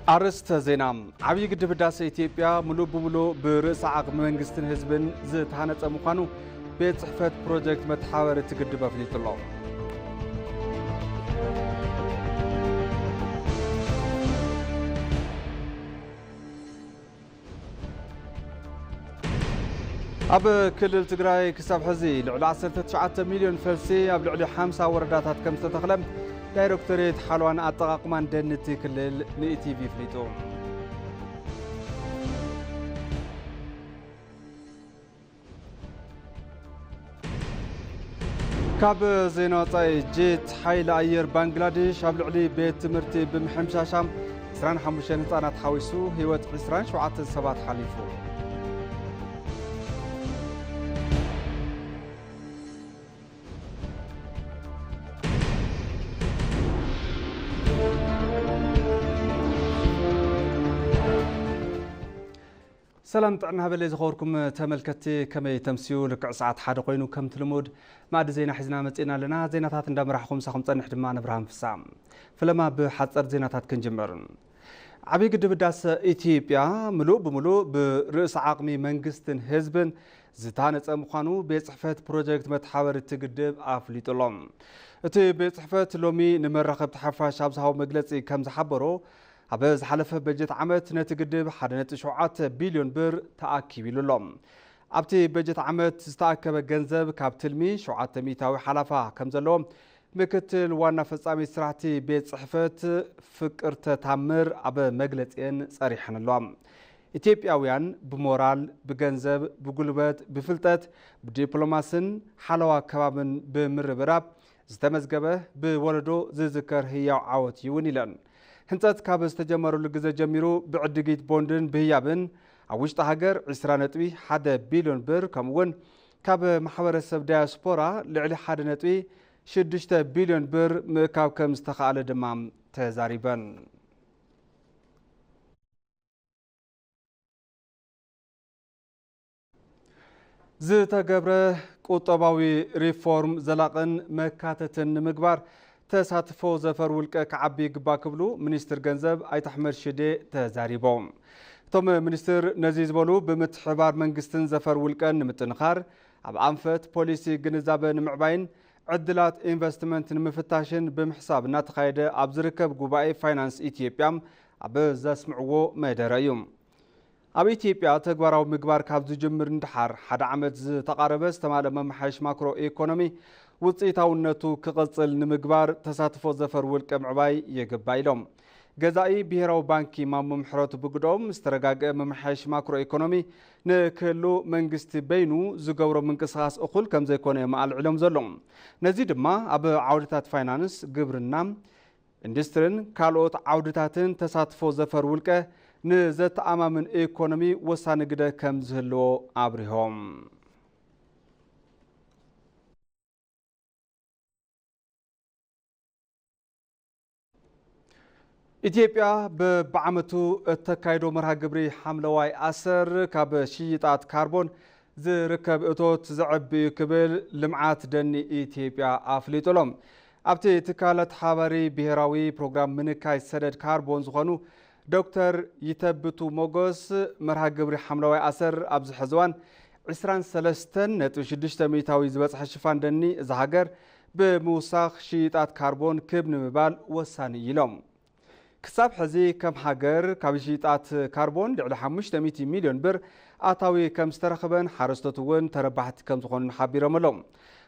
أرست زينام عبي قدب داس إثيوبيا ملو بملو برئيس عقب منجستن حزبن زتهانت أمقانو بيت صحفة بروجكت متحاورة تقدب أفليت الله أب كل تجراي كسب حزي لعلى 19 مليون فلسي أب لعلى 5 وردات كم تتخلم دايركتوريت حلوان أتقاقمان دنتي كلل نيتي في فليتو كاب زينوتاي جيت حيل أير بنغلاديش أب لعلي بيت مرتي بمحمشاشام 25 هنطانات حويسو هيوت 27 سبات حليفو سلام طعنا هبل زخوركم تملكتي كما تمسيو لكع ساعات حدا قوينو كم تلمود ما د زينا حزنا مصينا لنا زيناتات اندمرحكم ساخم صنح دما نبرهام فسام فلما بحصر زيناتات كنجمرن عبي قدب داس إثيوبيا ملو بملو برئيس عقمي منجستن حزبن زتانت مخانو بصحفة بروجكت متحاور تقدب افليطلهم اتي بصحفة لومي نمرخب تحفاش ابزهاو مجلصي كم زحبرو أبز حلف بجت عمت نتقدب حدنت 7 بليون بر تأكيب لهم. أبتي بجت عمت استأكب جنزب كابتلمي 700 حلفة كم زلهم مكتل وانا فصامي سرعتي بيت صحفة فكر تتعمر أب مجلسين صريحا لهم. إثيوبياويان بمورال بجنزب بقلبات بفلتات بدبلوماسن حلوة كبابن بمربراب زتمزجبه بولدو زذكر هي عوت يونيلن. هنتات كابس تجمروا لجزء جميرو بعدقيت بوندن بهيابن عوشت هاجر 1 بليون بر كمون كاب محور السب دياسبورا لعلي 6 بليون بر مكاب كم استخال دمام تزاريبن زيتا قبره قطباوي ريفورم زلاقن مكاتتن مقبار تساتفو زفر ولك كعبي قباكبلو منستر جنزب ايت احمد شدي تزاريبوم ثم منستر نزيز بولو بمتحبار منقستن زفر ولكن نمتنخار اب انفت بوليسي جنزابن معباين عدلات انفستمنت نمفتاشن بمحساب ناتخايده اب زركب غوباي فاينانس اثيوبيام اب زسمعو مدريوم اب اثيوبيا تغبراو مغبار كاب زجمر اندحار حدا عمت تقاربس تماله ممحش ماكرو ايكونومي وصيتاونتو كقصل نمغبار تساتفو زفر ولق معباي يغبايلوم غزاي بهراو بانكي مامو محرت بغدوم استرغاغ ممحش ماكرو ايكونومي نكلو منغست بينو زغورو منقساس اخول كم زيكونه مال علوم زلوم نزي دما اب عودتات فاينانس غبرنا اندسترين كالوت عودتاتن تساتفو زفر ولق نزت امامن ايكونومي وسان غده كم زلو ابريهم إثيوبيا بعمتو التكايدو مرها قبري حملواي أسر كاب شيطات كاربون زركب اتوت زعب كبل لمعات دني إثيوبيا أفليتولم أبتي تكالت حواري بهراوي بروغرام منكاي سدد كاربون زخانو دكتور يتبتو موغوس مرها قبري حملواي أسر أبز حزوان 23 ميتاوي زبصح شفان دني زهاجر بموساخ شيطات كاربون كبن مبال وساني يلوم كساب حزي كم حجر كابشيطات كربون لعل 500 مليون بر آتاوي كم استرخبن حرستوون تربحت كم زخون حبير ملوم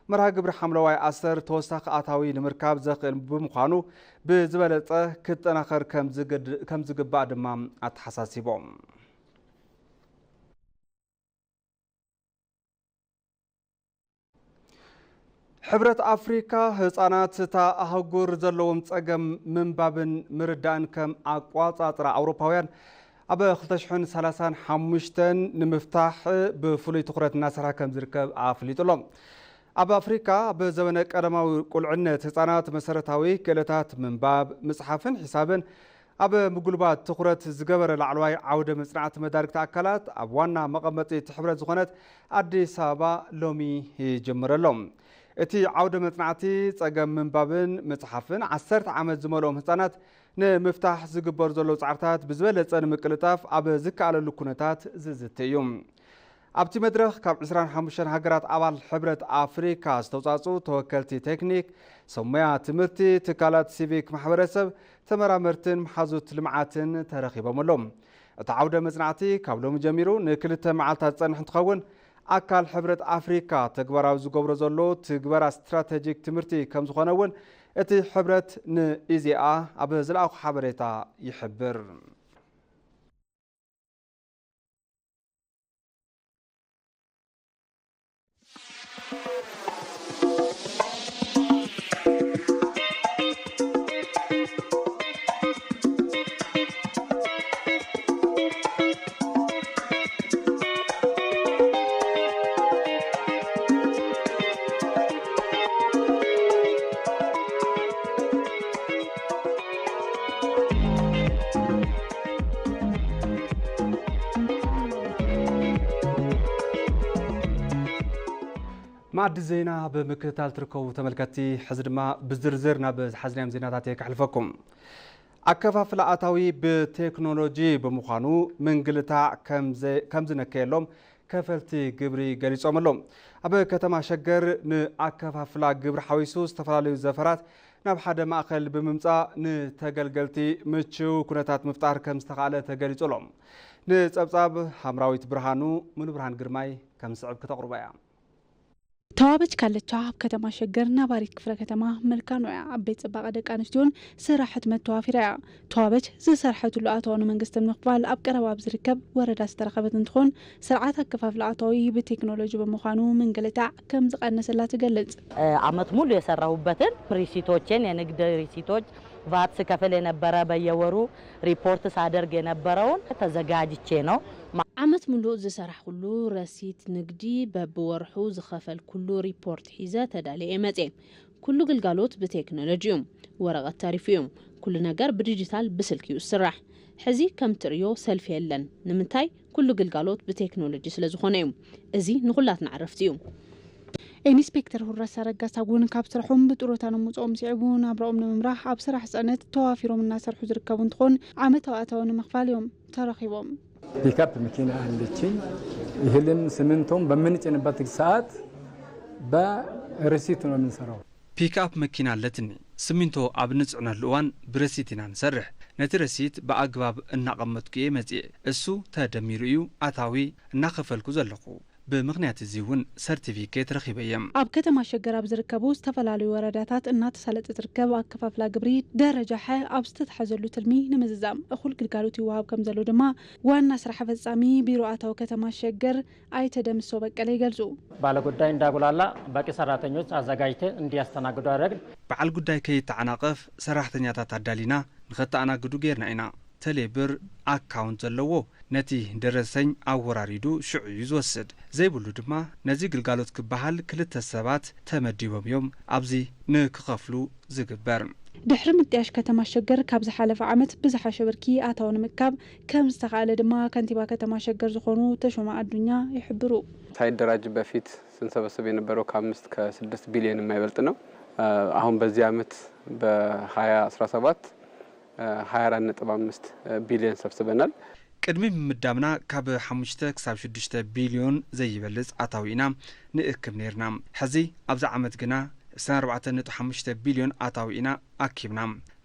مرها قبر حملواي أسر توساق آتاوي لمركاب زقل بمخانو بزبالة كتناخر كم زقد بعد ما أتحساسي بوم حبرت أفريقيا هزانات تا أهجور زلوم تأجم من باب مردان كم أقوات أطرا أوروباويان أبا خلتشحن 35 نمفتاح بفلي تقرأ الناس كم زركب عفلي طلهم أبا أفريقيا بزمنك أدماو كل عنا هزانات مسارتاوي كلتات من باب مصحفن حسابن أبا مقلبات تقرأ زجبر العلواي عودة مصنعات مدارك تأكلات أبوانا مقامة حبرت زخانات أدي سابا لومي جمر لهم اتي عودة مصنعتي تأجم من بابن مصحفن 10 عامات زملهم هزانات ንምፍታሕ ዝግበር ዘሎ ጻዕርታት ብዝበለጸ ንምቅልጣፍ ኣብ ዝከኣለሉ ኩነታት ዝዝተዩ ኣብቲ መድረኽ ካብ 25 ሃገራት ኣባል ሕብረት ኣፍሪካ ዝተውጻጹ ተወከልቲ ቴክኒክ ሰሙያ ትምህርቲ ትካላት ሲቪክ ማሕበረሰብ ተመራመርትን መሓዙት ልምዓትን ተረኺቦም እቲ ዓውደ መጽናዕቲ ካብ ሎሚ ጀሚሩ ንክልተ መዓልታት ዝጸንሕ እንትኸውን ኣካል ሕብረት ኣፍሪካ ተግባራዊ ዝገብሮ ዘሎ ትግበራ ስትራቴጂክ ትምህርቲ ከም ዝኾነ እውን እቲ ሕብረት ንኢዜአ ኣብ ዝለኣኹ ሓበሬታ ይሕብር معد زينا بمكتال تركو تملكتي حزدما بزرزرنا بحزنام زيناتات يكحلفكم أكفاف الأتاوي بتكنولوجي بمخانو من قلتاع كمزنا كيلوم كفلتي قبري قريص عملهم أبا كتما شجر نأكفاف لا قبر حويسوس تفرالي الزفرات نبحد مأخل بممتع نتقلقلتي متشو كنتات مفتار كمستقالة تقريص لهم نتابطاب حمراويت برهانو من برهان قرماي كمسعب كتقربايا توابج كالتشا عب كتما شجرنا باريك كفر كتما ملكانو عبيت سباق دك أنستيون سراحة متوافرة توابج زي سراحة الأطوان من قسم نقبال أبقى رواب زركب ورد استرخبت ندخون سرعتها كفاف الأطوي بتكنولوجيا بمخانو من قلتاع كم زق الناس اللي تقلد عمت مول يسرعوا بتن ريسيتوتشين يعني نقدر ريسيتوت ቫት ከፈለ የነበረ በየወሩ ሪፖርት ሳደርግ የነበረውን ተዘጋጅቼ ነው ዓመት ሙሉ ዝሰራሕ ሁሉ ረሲት ንግዲ በብወርሑ ዝኸፈል ኩሉ ሪፖርት ሒዘ ተዳልየ መጽ ኩሉ ግልጋሎት በቴክኖሎጂ ወረቀት ታሪፍ ኩሉ ነገር በዲጂታል በስልክ ይስራሕ ሕዚ ከም ትሪዮ ሰልፍ የለን ንምንታይ ኩሉ ግልጋሎት በቴክኖሎጂ ስለዝኾነ እዚ ንኹላትና ዓረፍቲ ኢንስፔክተር ሁራስ አረጋሳ ጉን ካብስርሑም ብጥሮታን ሙጾም ሲዕቡን አብራኦም ንምምራሕ ኣብ ስራሕ ጽዕነት ተዋፊሮም እና ሰርሑ ዝርከቡ እንትኾን ዓመታዊ ኣታውን መኽፋልዮም ተረኺቦም ፒክአፕ መኪና አለችኝ ይህልን ስምንቶም በምንጭንበት ሰዓት በረሲት ነው የምንሰራው ፒክአፕ መኪና አለትኒ ስምንቶ ኣብ ንጽዕነሉ እዋን ብረሲት ኢና ንሰርሕ ነቲ ረሲት በአግባብ እናቐመጥኩ መጽእ እሱ ተደሚሩ እዩ ኣታዊ እናኸፈልኩ ዘለኹ بمغنيات الزيون سيرتيفيكيت رخيبيم أب كتما شجر أب زركبوس تفلالي ورداتات النات سالت تركب أكفاف لا قبري درجة حي أب ستتحزلو تلمي نمززام أخول كالكالوتي وهاب كمزلو دما والناس رح فزامي بيروعاته وكتما شجر أي تدم السوبك علي جلزو بعد قداين داقول الله باقي سراتنيوز أزاقايته اندي استناقدو الرقل بعد قداي كي تعناقف سراحتنياتا تعدالينا نخطا أنا قدو غيرنا إنا تليبر أكاونت اللوو نتي درسين أوراريدو شعو يزوسد زي بلو دما نزي قلقالوت كبهال كلتا السبات تمديوم يوم أبزي نكخفلو زيقبار دحرم التياش كتما شجر كابز حالف عمت بزحا شبركي آتاون مكاب كم استغال دما كانتبا كتما شجر زخونو تشوما الدنيا يحبرو هاي الدراج بفيت سنسبسب ينبرو كامست ك6 بليون ما يبلتنا أهم بزي عمت بحياة 17 24.5 بليون سبسبنال قدمي مدامنا كاب 5 كساب 6 بليون زي يبلص عطاوينا نእክብ ነርና ሕዚ ኣብዛ ዓመት ግና 4.5 بليون عطاوينا ኣኪብና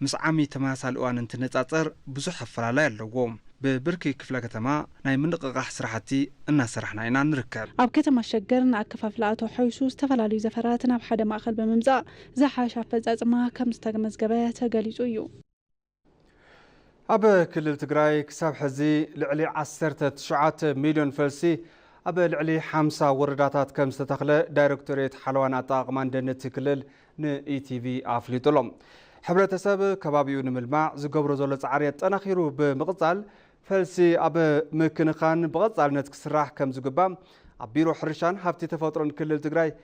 ምስ ዓሚ ተመሳሳሊ እዋን እንትነጻጸር ብዙሕ ኣፈላላይ ኣለዎ ببركي كفلا كتما ناي منققح سرحتي እናሰርሕና ኢና ንርከብ ኣብ ከተማ ሸገርን ኣከፋፍላኣቶ ሓይሱስ ተፈላለዩ ዘፈራትን ኣብ ሓደ ማእኸል በመምጻእ ዝሓሸ ኣፈጻጽማ ከም ዝተመዝገበ ተገሊጹ እዩ أبا كل التجراي كسب حزي لعلي 19 مليون فلسي أبا لعلي 5 ورداتات كم ستخلى دايركتوريت حلوان أطاق ماندنت كلل ن ETV أفليتولم حبرة سب كبابيو نملمع زجبر زولت عريت أنا خيرو بمقطال فلسي أبا ممكن خان بقطال نتكسرح كم زجبام عبيرو حرشان حفتي تفاطرن كل التجراي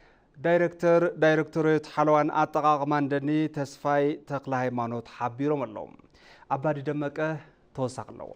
دايركتوريت حلوان أطاق ماندني تسفاي تقلهي مانوت حبيرو ملهم أبادي دمك توسق له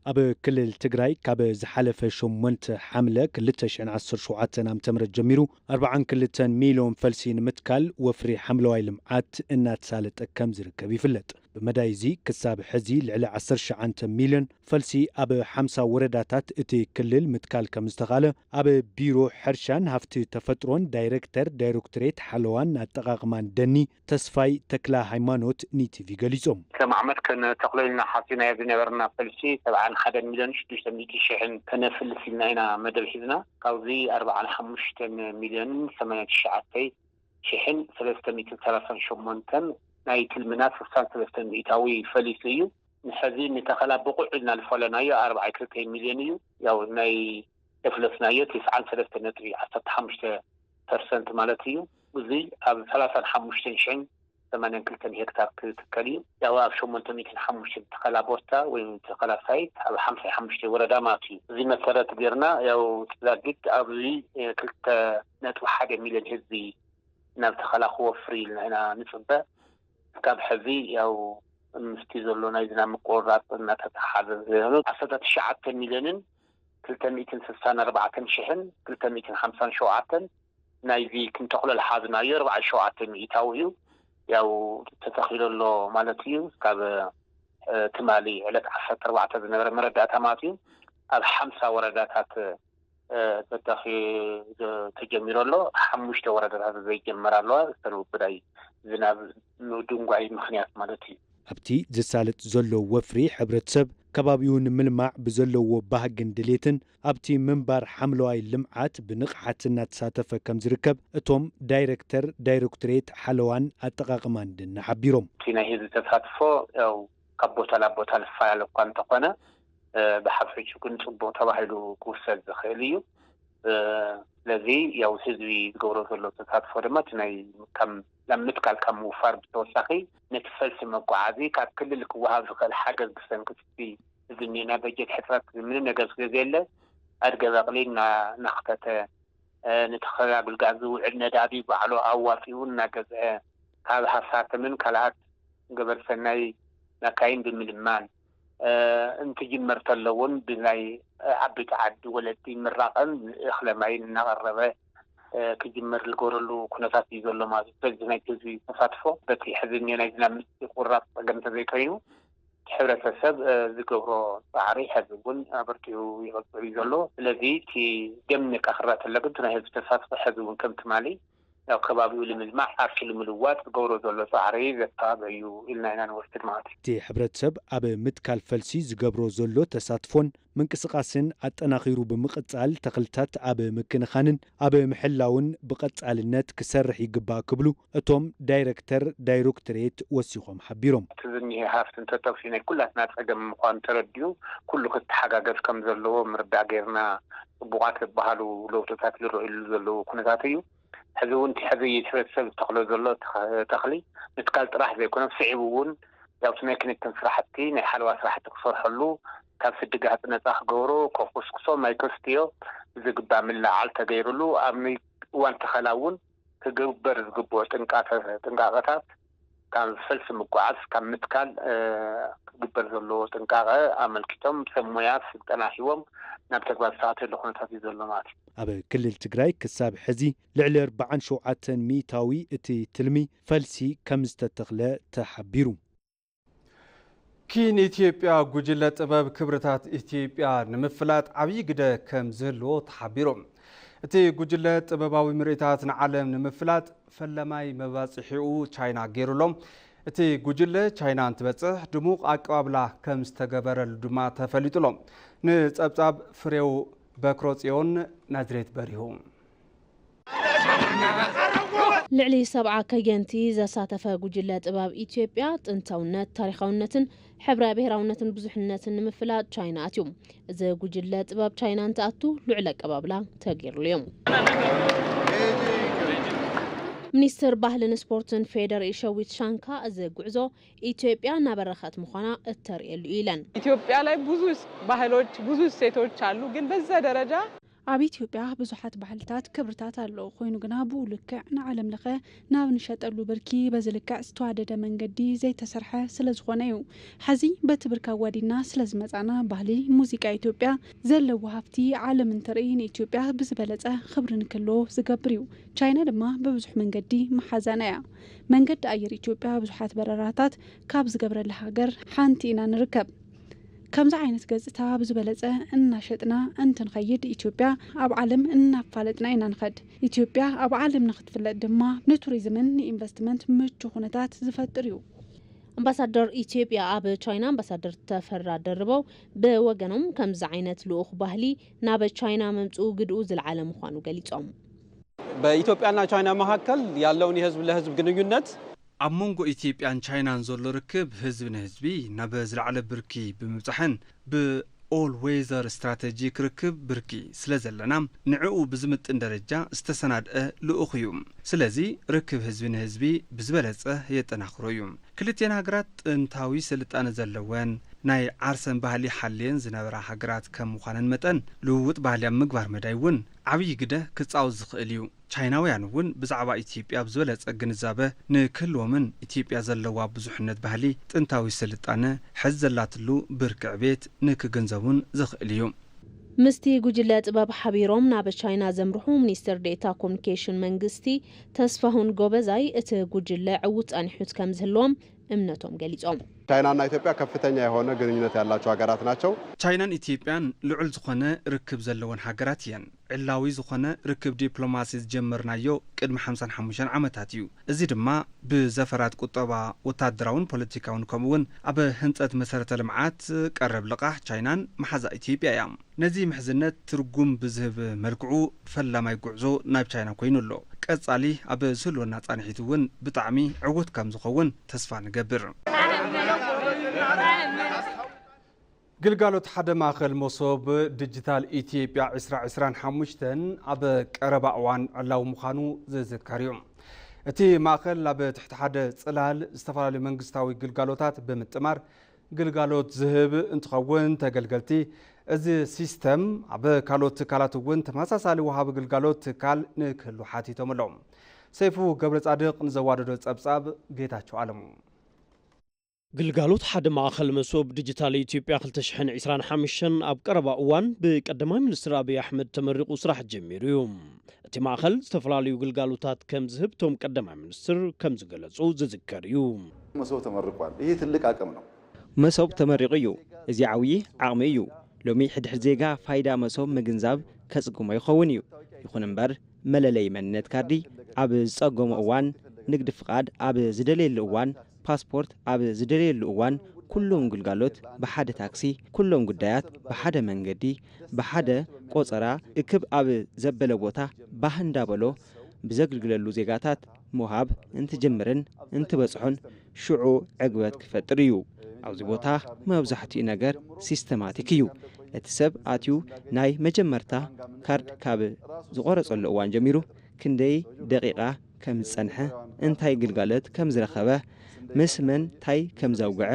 ኣብ ክልል ትግራይ ካብ ዝሓለፈ 8 ሓምለ 2017 ዓ.ም ጀሚሩ 42 ሚሊዮን ፈልሲ ንምትካል ወፍሪ ሓምለዋይ ልምዓት እናተሳለጠ ከም ዝርከብ ይፍለጥ። ብመዳይ እዚ ክሳብ ሕዚ ልዕሊ 19 ሚሊዮን ፈልሲ ኣብ 50 ወረዳታት እቲ ክልል ምትካል ከም ዝተኻለ ኣብ ቢሮ ሕርሻን ሃፍቲ ተፈጥሮን ዳይሬክተሬት ሓለዋን ኣጠቓቕማን ደኒ ተስፋይ ተክላ ሃይማኖት ኒቲቪ ገሊጾም ከም ዓመት ተኽለልና ሓሲና ዝነበርና ፈልሲ 71 ሚሊዮን 600 ሺህ ከነፍልስ ኢልና ኢና መደብ ሒዝና ካብዚ 45 ሚሊዮን 89 ሺህ 338 ናይ ትልምናት 63 ሚእታዊ ፈሊስ እዩ ንሕዚ ንተኸላ ብቁዕ ኢልና ዝፈለናዮ 42 ሚሊዮን እዩ ያው ናይ እፍለስናዮ 93.15% ማለት እዩ እዚ ኣብ 35,082 ሄክታር ክትከል እዩ ያው ኣብ 805 ተኸላ ቦታ ወይ ተኸላ ሳይት ኣብ 55 ወረዳ ማለት እዩ እዚ መሰረት ጌርና ያው ተዛግድ ኣብዚ 2.1 ሚሊዮን ህዝቢ ናብ ተኸላ ክወፍር ኢልና ንፅበ ካብ ሕዚ ያው ምስቲ ዘሎ ናይ ዝናብ ምቁርራፅ እናተተሓዘ ዘሎ 19 ሚሊዮንን 264,257 ናይዚ ክንተኽሎ ዝሓዝናዮ 47 ሚእታዊ እዩ ያው ተተኺለሎ ማለት እዩ ካብ ትማሊ ዕለት 14 ዝነበረ መረዳእታ ማለት እዩ ኣብ 50 ወረዳታት ተጀሚረሎ 5 ወረዳታት ዘይጀመራሎ ዝተንብዳይ ዝናብ ንድንጓይ ምኽንያት ማለት እዩ ኣብቲ ዝሳለጥ ዘሎ ወፍሪ ሕብረተሰብ ከባቢኡ ንምልማዕ ብዘለዎ ባህግን ድሌትን ኣብቲ ምንባር ሓምለዋይ ልምዓት ብንቕሓት እናተሳተፈ ከም ዝርከብ እቶም ዳይሬክተሬት ሓለዋን ኣጠቓቕማን ድና ሓቢሮም እቲ ናይ ህዝቢ ተሳትፎ ያው ካብ ቦታ ናብ ቦታ ዝፈላለ እኳ እንተኾነ ብሓፈሹ ግን ፅቡቅ ተባሂሉ ክውሰድ ዝኽእል እዩ ስለዚ ያው ህዝቢ ዝገብሮ ዘሎ ተሳትፎ ድማ እቲ ናይ ምትካል ካብ ምውፋር ብተወሳኺ ነቲ ፈልሲ መጓዓዚ ካብ ክልል ክወሃብ ዝኽእል ሓገዝ ብሰንኪ ዝኒና በጀት ሕፅረት ምንም ነገር ስለዘየለ ኣድገ በቕሊ እናኽተተ ንተኸላ ግልጋሎት ዝውዕል ነዳዲ ባዕሉ ኣዋፂኡ እናገዝአ ካብ ሃሳተምን ካልኣት ገበር ሰናይ ናካይን ብምልማን እንትጅመር ተለውን ብናይ ዓበይቲ ዓዲ ወለዲ ምራቐን እኽለ ማይን እናቐረበ ክጅመር ዝገበረሉ ኩነታት እዩ ዘሎ ማለት እዩ በዚ ናይ ህዝቢ ተሳትፎ በቲ ሕዚ ናይ ዝናብ ምቁርራፅ ፀገም እንተዘይኮይኑ ሕብረተሰብ ዝገብሮ ፃዕሪ ሕዚ እውን ኣበርቲዑ ይቐፅል እዩ ዘሎ ስለዚ እቲ ገምኒካ ክረአ ተሎ ግን ናይ ህዝቢ ተሳትፎ ሕዚ እውን ከም ትማሊ ያው ከባቢኡ ልምልማዕ ዓርሱ ልምልዋጥ ዝገብሮ ዘሎ ፃዕሪ ዘተባብዕ እዩ ኢልና ኢና ንወስድ ማለት እዩ እቲ ሕብረተሰብ ኣብ ምትካል ፈልሲ ዝገብሮ ዘሎ ተሳትፎን ምንቅስቃስን ኣጠናኺሩ ብምቕፃል ተኽልታት ኣብ ምክንኻንን ኣብ ምሕላውን ብቐፃልነት ክሰርሕ ይግባእ ክብሉ እቶም ዳይሬክተሬት ወሲኾም ሓቢሮም እቲ ዝኒሄ ሃፍቲ እንተጠብሲ ናይ ኩላትና ፀገም ምኳኑ ተረዲኡ ኩሉ ክትሓጋገዝ ከም ዘለዎ ምርዳእ ጌርና ፅቡቃት ዝበሃሉ ለውጥታት ዝረአዩሉ ዘለዉ ኩነታት እዩ ሕዚ እውን ሕዚ ሕብረተሰብ ዝተኽሎ ዘሎ ተኽሊ ምትካል ጥራሕ ዘይኮነ ስዒቡ እውን ያው ናይ ክንክን ስራሕቲ ናይ ሓለዋ ስራሕቲ ክሰርሐሉ ካብ ስድጋት ነፃ ክገብሮ ኮኩስኩሶ ማይክሮስትዮ ዝግባእ ምላዓል ተገይሩሉ ኣብ እዋን ተኸላ እውን ክግበር ዝግብኦ ጥንቃቐታት ካብ ፈልሲ ምጓዓዝ ካብ ምትካል ክግበር ዘለዎ ጥንቃቐ ኣመልኪቶም ሰብ ሞያ ስልጠና ሂቦም ናብ ተግባር ዝተኣተወሉ ኩነታት እዩ ዘሎ ማለት እዩ ኣብ ክልል ትግራይ ክሳብ ሕዚ ልዕሊ 47 ሚእታዊ እቲ ትልሚ ፈልሲ ከም ዝተተኽለ ተሓቢሩ ኪን ኢትዮጵያ ጉጅለ ጥበብ ክብርታት ኢትዮጵያ ንምፍላጥ ዓብይ ግደ ከም ዝህልዎ ተሓቢሮም እቲ ጉጅለ ጥበባዊ ምርኢታት ንዓለም ንምፍላጥ ፈለማይ መባፅሒኡ ቻይና ገይሩሎም እቲ ጉጅለ ቻይና እንትበፅሕ ድሙቕ ኣቀባብላ ከም ዝተገበረሉ ድማ ተፈሊጡሎም ንፀብጻብ ፍሬው በክሮጽዮን ናዝሬት በሪሁ ልዕሊ 70 ከየንቲ ዘሳተፈ ጉጅለ ጥበብ ኢትዮጵያ ጥንታውነት ታሪኻውነትን ሕብረ ብሔራውነትን ብዙሕነትን ንምፍላጥ ቻይና ኣትዮም እዚ ጉጅለ ጥበብ ቻይና እንትኣቱ ልዑል ኣቀባብላ ተገይሩሉ እዮም ሚኒስትር ባህልን ስፖርትን ፌደር ሸዊት ሻንካ እዚ ጉዕዞ ኢትዮጵያ ናበረኸት ምዃና እተርእየሉ ኢለን ኢትዮጵያ ላይ ብዙ ባህሎች ብዙ እሴቶች አሉ ግን በዛ ደረጃ ኣብ ኢትዮጵያ ብዙሓት ባህልታት ክብርታት ኣለዉ ኮይኑ ግና ብኡ ልክዕ ንዓለም ለኸ ናብ ንሸጠሉ ብርኪ በዚ ልክዕ ዝተዋደደ መንገዲ ዘይተሰርሐ ስለ ዝኾነ እዩ ሕዚ በቲ ብርካ ዋዲና ስለ ዝመፃና ባህሊ ሙዚቃ ኢትዮጵያ ዘለዎ ሃፍቲ ዓለም እንትርኢ ንኢትዮጵያ ብዝበለፀ ክብሪ ንክህልዎ ዝገብር እዩ ቻይና ድማ በብዙሕ መንገዲ መሓዛና እያ መንገዲ ኣየር ኢትዮጵያ ብዙሓት በረራታት ካብ ዝገብረላ ሃገር ሓንቲ ኢና ንርከብ ከምዚ ዓይነት ገጽታ ብዝበለጸ እናሸጥና እንትንኸይድ ኢትዮጵያ ኣብ ዓለም እናፋለጥና ኢና ንኸድ ኢትዮጵያ ኣብ ዓለም ንኽትፍለጥ ድማ ንቱሪዝምን ንኢንቨስትመንት ምቹ ኩነታት ዝፈጥር እዩ ኣምባሳደር ኢትዮጵያ ኣብ ቻይና ኣምባሳደር ተፈራ ደርበው ብወገኖም ከምዚ ዓይነት ልኡኽ ባህሊ ናብ ቻይና መምጽኡ ግድኡ ዝለዓለ ምዃኑ ገሊጾም በኢትዮጵያና ቻይና መካከል ያለውን የህዝብ ለህዝብ ግንኙነት ኣብ መንጎ ኢትዮጵያን ቻይናን ዘሎ ርክብ ህዝቢ ንህዝቢ ናብ ዝለዓለ ብርኪ ብምብጻሕን ብኦል ዌዘር ስትራቴጂክ ርክብ ብርኪ ስለ ዘለና ንዕኡ ብዝምጥን ደረጃ ዝተሰናድአ ልኡኽ እዩ ስለዚ ርክብ ህዝቢ ንህዝቢ ብዝበለጸ የጠናኽሮ እዩ ክልቴን ሃገራት ጥንታዊ ስልጣነ ዘለወን ናይ ዓርሰን ባህሊ ሓልየን ዝነበራ ሃገራት ከም ምዃነን መጠን ልውውጥ ባህሊ ኣብ ምግባር መዳይ እውን ዓብዪ ግደ ክጻወት ዝኽእል እዩ ቻይናውያን እውን ብዛዕባ ኢትዮጵያ ብዝበለጸ ግንዛበ ንክህልዎምን ኢትዮጵያ ዘለዋ ብዙሕነት ባህሊ ጥንታዊ ስልጣነ ሕዚ ዘላትሉ ብርኪ ዕቤት ንክገንዘቡን ዝኽእል እዩ ምስቲ ጉጅለ ጥበብ ሓቢሮም ናብ ቻይና ዘምርሑ ሚኒስትር ዴታ ኮሙኒኬሽን መንግስቲ ተስፋሁን ጎበዛይ እቲ ጉጅለ ዕውት ጸኒሑት ከም ዝህልዎም እምነቶም ገሊጾም ቻይናና ኢትዮጵያ ከፍተኛ የሆነ ግንኙነት ያላቸው ሀገራት ናቸው ቻይናን ኢትዮጵያን ልዑል ዝኾነ ርክብ ዘለወን ሃገራት እየን ዕላዊ ዝኾነ ርክብ ዲፕሎማሲ ዝጀመርናዮ ቅድሚ 55 ዓመታት እዩ እዚ ድማ ብዘፈራት ቁጠባ ወታደራውን ፖለቲካውን ከምኡውን ኣብ ህንፀት መሰረተ ልምዓት ቀረብ ልቃሕ ቻይናን መሓዛ ኢትዮጵያ እያ ነዚ ምሕዝነት ትርጉም ብዝህብ መልክዑ ፈላማይ ጉዕዞ ናብ ቻይና ኮይኑ ኣሎ ቀጻሊ ኣብ ዝህልወና ጻንሒት እውን ብጣዕሚ ዕውት ከም ዝኸውን ተስፋ ንገብር ግልጋሎት ሓደ ማእኸል መሶብ ዲጂታል ኢትዮጵያ 2025 ኣብ ቀረባ እዋን ዕላዊ ምዃኑ ዝዝከር እዩ እቲ ማእኸል ኣብ ትሕቲ ሓደ ጽላል ዝተፈላለዩ መንግስታዊ ግልጋሎታት ብምጥማር ግልጋሎት ዝህብ እንትኸውን ተገልገልቲ እዚ ሲስተም ኣብ ካልኦት ትካላት እውን ተመሳሳሊ ወሃቢ ግልጋሎት ትካል ንክህሉ ሓቲቶም ኣለዎም ሰይፉ ገብረ ጻድቕ ንዘዋደዶ ጸብጻብ ጌታቸው ኣለሙ ግልጋሎት ሓደ ማእኸል መሶብ ዲጂታል ኢትዮጵያ 2025 ኣብ ቀረባ እዋን ብቀዳማይ ሚኒስትር አብይ አሕመድ ተመሪቑ ስራሕ ጀሚሩ እዩ እቲ ማእኸል ዝተፈላለዩ ግልጋሎታት ከም ዝህብ ቶም ቀዳማይ ሚኒስትር ከም ዝገለጹ ዝዝከር እዩ መሶብ ተመርቋል ይህ ትልቅ አቅም ነው መሶብ ተመሪቑ እዩ እዚ ዓብዪ ዓቕሚ እዩ ሎሚ ሕድሕድ ዜጋ ፋይዳ መሶብ ምግንዛብ ከጽጉሞ ይኸውን እዩ ይኹን እምበር መለለይ መንነት ካርዲ ኣብ ዝጸገሞ እዋን ንግዲ ፍቃድ ኣብ ዝደልየሉ እዋን ፓስፖርት ኣብ ዝደልየሉ እዋን ኩሎም ግልጋሎት ብሓደ ታክሲ ኩሎም ጉዳያት ብሓደ መንገዲ ብሓደ ቆጸራ እክብ ኣብ ዘበለ ቦታ ባህ እንዳበሎ ብዘግልግለሉ ዜጋታት ምሃብ እንትጅምርን እንትበጽሑን ሽዑ ዕግበት ክፈጥር እዩ ኣብዚ ቦታ መብዛሕትኡ ነገር ሲስተማቲክ እዩ እቲ ሰብ ኣትዩ ናይ መጀመርታ ካርድ ካብ ዝቆረጸሉ እዋን ጀሚሩ ክንደይ ደቂቓ ከም ዝጸንሐ እንታይ ግልጋሎት ከም ዝረኸበ ምስ መን ታይ ከም ዘውግዐ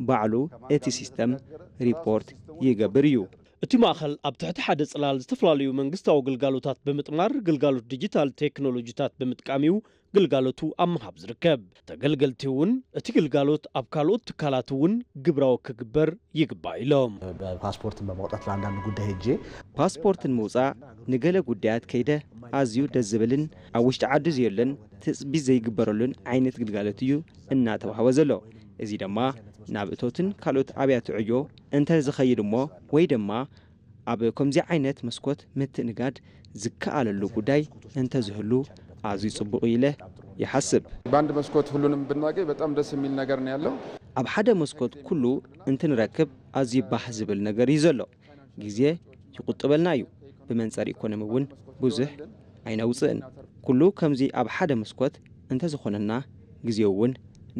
ባዕሉ እቲ ሲስተም ሪፖርት ይገብር እዩ እቲ ማእኸል ኣብ ትሕቲ ሓደ ጽላል ዝተፈላለዩ መንግስታዊ ግልጋሎታት ብምጥማር ግልጋሎት ዲጂታል ቴክኖሎጂታት ብምጥቃም እዩ ግልጋሎቱ ኣብ ምሃብ ዝርከብ ተገልገልቲ እውን እቲ ግልጋሎት ኣብ ካልኦት ትካላት እውን ግብራዊ ክግበር ይግባእ ኢሎም ፓስፖርትን በማውጣት ለአንዳንድ ጉዳይ ሄጄ ፓስፖርትን ምውፃእ ንገለ ጉዳያት ከይደ ኣዝዩ ደስ ዝብልን ኣብ ውሽጢ ዓዲ ዘየለን ትፅቢት ዘይግበረሉን ዓይነት ግልጋሎት እዩ እናተዋህበ ዘሎ እዚ ድማ ናብ እቶትን ካልኦት ኣብያተ ዕዮ እንተዝኸይድ እሞ ወይ ድማ ኣብ ከምዚ ዓይነት መስኮት ምትእንጋድ ዝከኣለሉ ጉዳይ እንተዝህሉ አዝዩ ጽቡቕ ኢለ ይሐስብ በአንድ መስኮት ሁሉንም ብናገኝ በጣም ደስ የሚል ነገር ነው ያለው ኣብ ሓደ መስኮት ኩሉ እንትንረክብ አዝዩ ባህ ዝብል ነገር እዩ ዘሎ ግዜ ይቁጥበልና እዩ ብመንጸር ኢኮኖሚ እውን ብዙሕ ኣይነውፅእን ኩሉ ከምዚ ኣብ ሓደ መስኮት እንተዝኾነና ግዜው እውን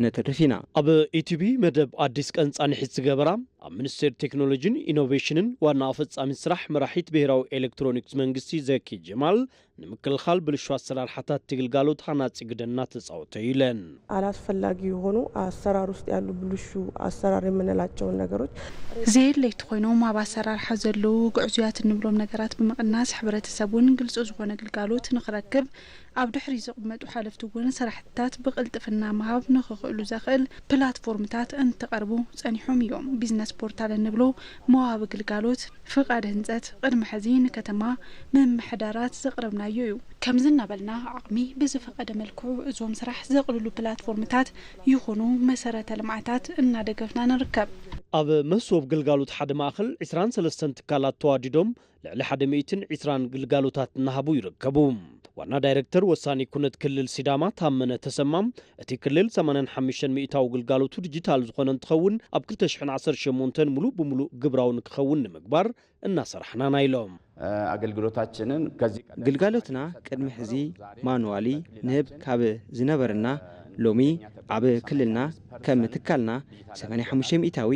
ነተርፊና ኣብ ኢቲቪ መደብ አዲስ ቀን ጻንሒት ዝገበራ ሚኒስቴር ቴክኖሎጂን ኢኖቬሽንን ዋና አፈጻሚ ስራሕ መራሒት ብሔራዊ ኤሌክትሮኒክስ መንግስቲ ዘኪ ጀማል ንምክልኻል ብልሹ አሰራርሓታት ትግልጋሎት ሃናጺ ግደና ተጻውተ ይለን አላስፈላጊ የሆኑ አሰራር ውስጥ ያሉ ብልሹ አሰራር የምንላቸውን ነገሮች ዘየለይት ኮይኖም ኣብ አሰራርሓ ዘለው ጉዕዝያት እንብሎም ነገራት ብምቕናስ ሕብረተሰቡን ግልጽ ዝኾነ ግልጋሎት ንኽረክብ ኣብ ድሕሪ ዝቕመጡ ሓለፍቲ እውን ስራሕትታት ብቕልጥፍና ምሃብ ንኽኽእሉ ዘኽእል ፕላትፎርምታት እንትቐርቡ ጸኒሖም እዮም ቢዝነስ ፖርታል እንብሎ መዋብ ግልጋሎት ፍቃድ ህንጸት ቅድሚ ሕዚ ንከተማ ምምሕዳራት ዘቕረብናዮ እዩ ከምዚ እናበልና ዓቕሚ ብዝፈቐደ መልክዑ እዞም ስራሕ ዘቕልሉ ፕላትፎርምታት ይኹኑ መሰረተ ልምዓታት እናደገፍና ንርከብ ኣብ መሶብ ግልጋሎት ሓደ ማእኸል 23 ትካላት ተዋዲዶም ልዕሊ 120 ግልጋሎታት እናሃቡ ይርከቡ ዋና ዳይሬክተር ወሳኒ ኩነት ክልል ሲዳማ ታመነ ተሰማም እቲ ክልል 85 ሚእታው ግልጋሎቱ ዲጂታል ዝኾነ እንትኸውን ኣብ 2018 ሙሉ በሙሉ ግብራውን ክኸውን ንምግባር እናሰርሕና ኢሎም አገልግሎታችንን ግልጋሎትና ቅድሚ ሕዚ ማኑዋሊ ንህብ ካብ ዝነበርና ሎሚ ኣብ ክልልና ከም ትካልና 85 ሚእታዊ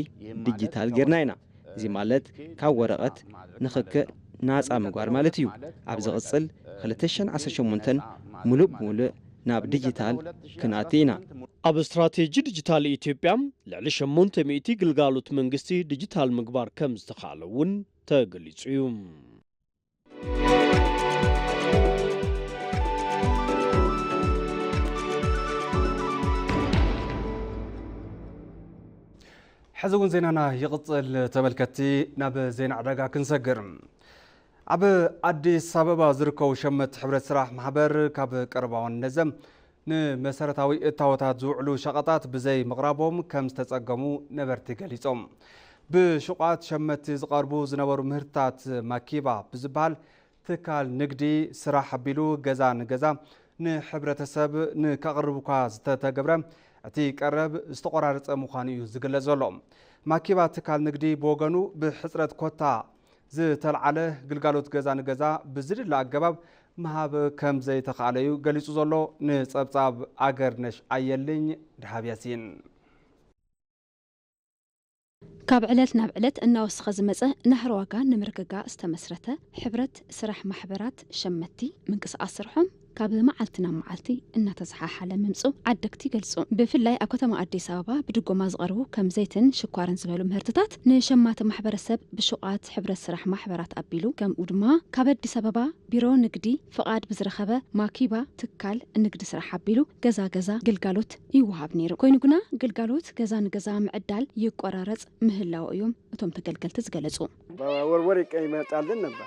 ዲጂታል ጌርና ኢና እዚ ማለት ካብ ወረቐት ንኽክእ ናጻ ምግባር ማለት እዩ ኣብ ዝቕጽል 2018 ሙሉእ ብሙሉእ ናብ ዲጂታል ክንኣቲ ኢና ኣብ ስትራቴጂ ዲጂታል ኢትዮጵያ ልዕሊ 800 ግልጋሎት መንግስቲ ዲጂታል ምግባር ከም ዝተኻለ እውን ተገሊጹ እዩ حزون زيننا يقتل تملكتي ناب زين عداقا كنسجر عب أديس سببا زركو شمت حبرة سراح محبر كاب كرباون نزم نمسارتاوي التاوتات زوعلو شغطات بزي مغرابهم كم ستتقمو نبرتي قليسهم بشقات شمت زقاربو زنور مهرتات ماكيبا بزبال تكال نقدي سراح بيلو غزان غزا نحبرة سب نكغربوكا زتتقبرم أتي قرب استقرارت مخانيو زغلة زولوم ماكيبا تكال نقدي بوغنو بحسرة كوتا زي تلعاله قلقالوت غزان غزا بزر الأقباب مهاب كم زي تخاليو قليسو زولو نصبصاب أغرنش أيلين رحاب ياسين كاب علت ناب علت أنه وسخز مزه نهر واقع نمرقاقا استمسرته حبرت سرح محبرات شمتي من قص أسرحهم كاب معلتنا معلتي إن تزحى حالة ممسو عدكتي قلسو بفلاي أكوتما أدي سابا بدقو مازغرو كم زيتن شكوارن زبالو مهرتتات نشمات محبر السب بشقات حبر السرح محبرات أبيلو كم ودما كاب أدي سببا بيرو نقدي فقاد بزرخبة ماكيبا تكال نقدي سرح أبيلو غزا غزا قلقالوت يوهاب نيرو كوينو قنا قلقالوت غزان غزا معدال يقرارز مهلاو يوم وتم تقلقل تزقلسو وروري كيمات عالدن نبا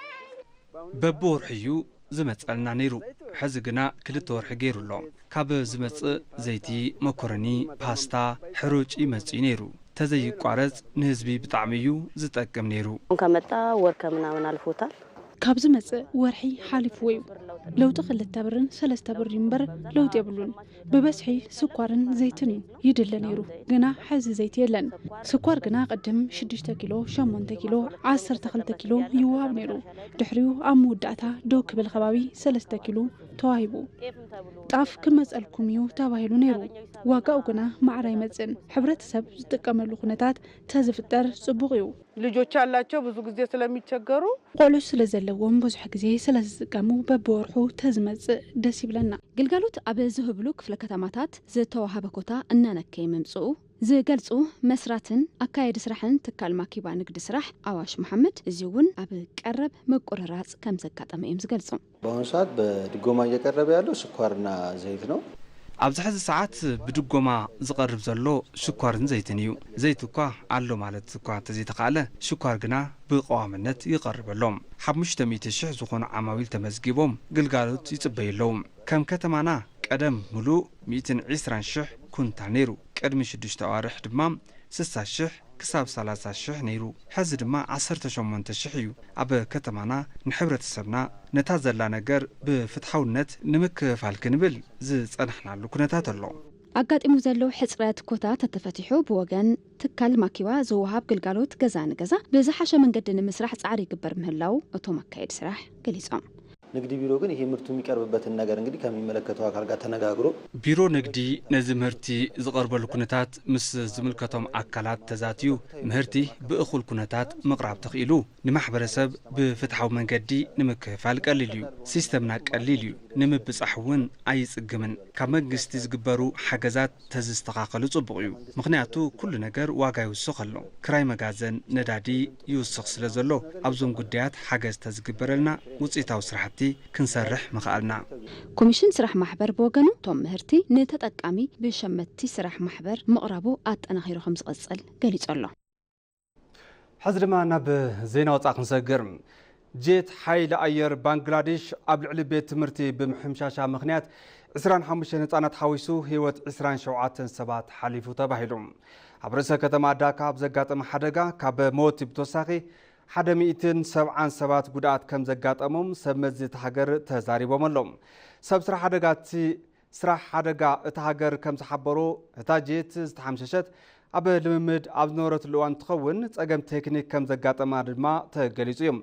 ببور حيو زمت قلنا نيرو حزقنا كل تور حقيرو اللوم كاب زمت زيتي مكروني باستا حروج إمتي نيرو تزي قارز نهزبي بطعميو زتأكم نيرو كمتا وركمنا من الفوتال كابز مزق ورحي حالف ويو لو تخل التبرن سلس تبرين بر لو تبلون ببسحي سكوارن زيتنين يدل نيرو قنا حز زيت يلن سكوار قنا قدم 6 كيلو 8 كيلو 10 كيلو يواب نيرو دحريو أمود داتا دوك بالخبابي 3 كيلو تواهبو طاف كما اسالكم يو تواهلو نيرو واقعو قنا معراي مزن حبرت سب تقملو خنتات تزفتر صبغيو ልጆች አላቸው ብዙ ጊዜ ስለሚቸገሩ ቆሎስ ስለዘለዎም ብዙሕ ጊዜ ስለዝጥቀሙ በቦርሑ ተዝመጽ ደስ ይብለና ግልጋሎት ኣብ ዝህብሉ ክፍለ ከተማታት ዝተዋሃበ ኮታ እናነከይ መምጽኡ ዝገልጹ መስራትን አካይድ ስራሕን ትካል ማኪባ ንግድ ስራሕ አዋሽ መሐመድ እዚውን ኣብ ቀረብ መቆራራጽ ከም ዘጋጠመ እዮም ዝገልጹ በአሁኑ ሰዓት በድጎማ እየቀረበ ያለው ስኳርና ዘይት ነው ኣብዚ ሕዚ ሰዓት ብድጎማ ዝቐርብ ዘሎ ሽኳርን ዘይትን እዩ ዘይት እኳ ኣሎ ማለት እኳ ተዘይተኻለ ሽኳር ግና ብቐዋምነት ይቐርበሎም 500,000 ዝኾኑ ዓማዊል ተመዝጊቦም ግልጋሎት ይጽበየሎም ከም ከተማና ቀደም ሙሉእ 120,000 ኩንታል ነይሩ ቅድሚ 6 ኣዋርሕ ድማ 60,000 كساب 30,000 نيرو حز دما 18,000 እዩ ኣብ ከተማና ንሕብረተሰብና ነታ ዘላ ነገር ብፍትሓውነት ንምክፋል ክንብል ዝጸንሕናሉ ኩነታት ኣሎ አጋጢሙ ዘሎ ሕጽረት ኮታ ተተፈቲሑ ብወገን ትካል ማኪባ ዝውሃብ ግልጋሎት ገዛ ንገዛ ብዝሓሸ መንገዲ ንምስራሕ ጻዕሪ ይግበር ምህላው እቶም አካይድ ስራሕ ገሊጾም ንግዲ ቢሮ ግን ይሄ ምርቱ የሚቀርብበትን ነገር እንግዲህ ከሚመለከተው አካል ጋር ተነጋግሮ ቢሮ ንግዲ ነዚ ምህርቲ ዝቀርበሉ ኩነታት ምስ ዝምልከቶም አካላት ተዛትዩ ምህርቲ ብእኹል ኩነታት ምቅራብ ተኽኢሉ ንማሕበረሰብ ብፍትሓዊ መንገዲ ንምክፍፋል ቀሊል እዩ ሲስተምና ቀሊል እዩ ንምብጻሕ እውን ኣይጽግምን ካብ መንግስቲ ዝግበሩ ሓገዛት ተዝስተኻኸሉ ጽቡቕ እዩ ምክንያቱ ኩሉ ነገር ዋጋ ይውስኽ ኣሎ ክራይ መጋዘን ነዳዲ ይውስኽ ስለ ዘሎ ኣብዞም ጉዳያት ሓገዝ ተዝግበረልና ውጽኢታዊ ስራሕቲ ክንሰርሕ መኽኣልና ኮሚሽን ስራሕ ማሕበር ብወገኑ ቶም ምህርቲ ንተጠቃሚ ብሸመቲ ስራሕ ማሕበር ምቕራቡ ኣጠናኺሩ ከም ዝቐጽል ገሊጹ ኣሎ ሕዚ ድማ ናብ ዜና ወጻእ ክንሰግር ጄት ሓይሊ ኣየር ባንግላዴሽ ኣብ ልዕሊ ቤት ትምህርቲ ብምሕምሻሻ ምኽንያት 25 ህፃናት ሓዊሱ ህይወት 27 ሰባት ሓሊፉ ተባሂሉ ኣብ ርእሰ ከተማ ዳካ ብዘጋጠመ ሓደጋ ካብ ሞት ብተወሳኺ 170 ሰባት ጉድኣት ከም ዘጋጠሞም ሰብ መዚ እቲ ሃገር ተዛሪቦም ኣሎም ሰብ ስራሕ ሓደጋ እቲ ሃገር ከም ዝሓበሮ እታ ጄት ዝተሓምሸሸት ኣብ ልምምድ ኣብ ዝነበረትሉ እዋን እንትኸውን ፀገም ቴክኒክ ከም ዘጋጠማ ድማ ተገሊጹ እዩ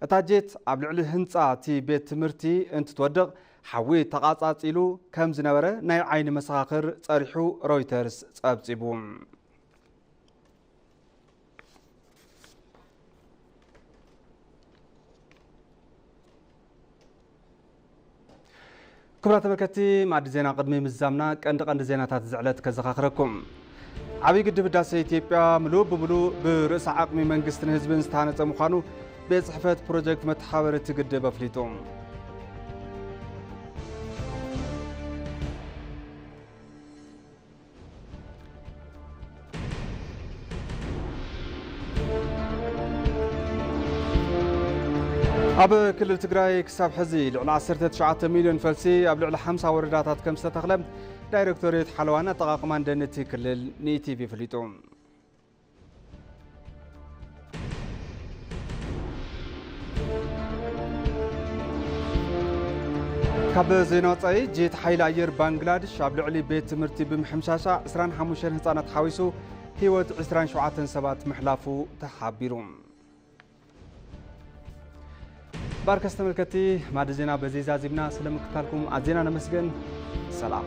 እታ ጄት ኣብ ልዕሊ ህንፃ እቲ ቤት ትምህርቲ እንትትወድቕ ሓዊ ተቓጻጺሉ ከም ዝነበረ ናይ ዓይኒ መሰኻኽር ጸሪሑ ሮይተርስ ጸብጺቡ كبرات تملكتي مع ديزينا قدمي مزامنا قند زيناتات زعلت كزخاخركم عبي قدب داسي إثيوبيا ملو بملو برئيس عقمي منقستن هزبن ستانة مخانو بصحفة بروجكت متحاورة تقدب أفليتهم أب كل تجراي كسب حزي لعل 19 مليون فلسي أب لعل 5 وردات كم ستخلم دايركتوريت حلوانة تقاقمان دنتي كل نيتي في فليتوم كاب زينات أي جيت حيل أير بنغلاديش أب لعل بيت مرتي بمحمشاشة 25 هنصانة حاويسو هيوت 27 سبات محلافو تحابيرون بارك استملكتي مع دزينا بزيزا زبنا سلام كتالكم عزينا نمسجن سلام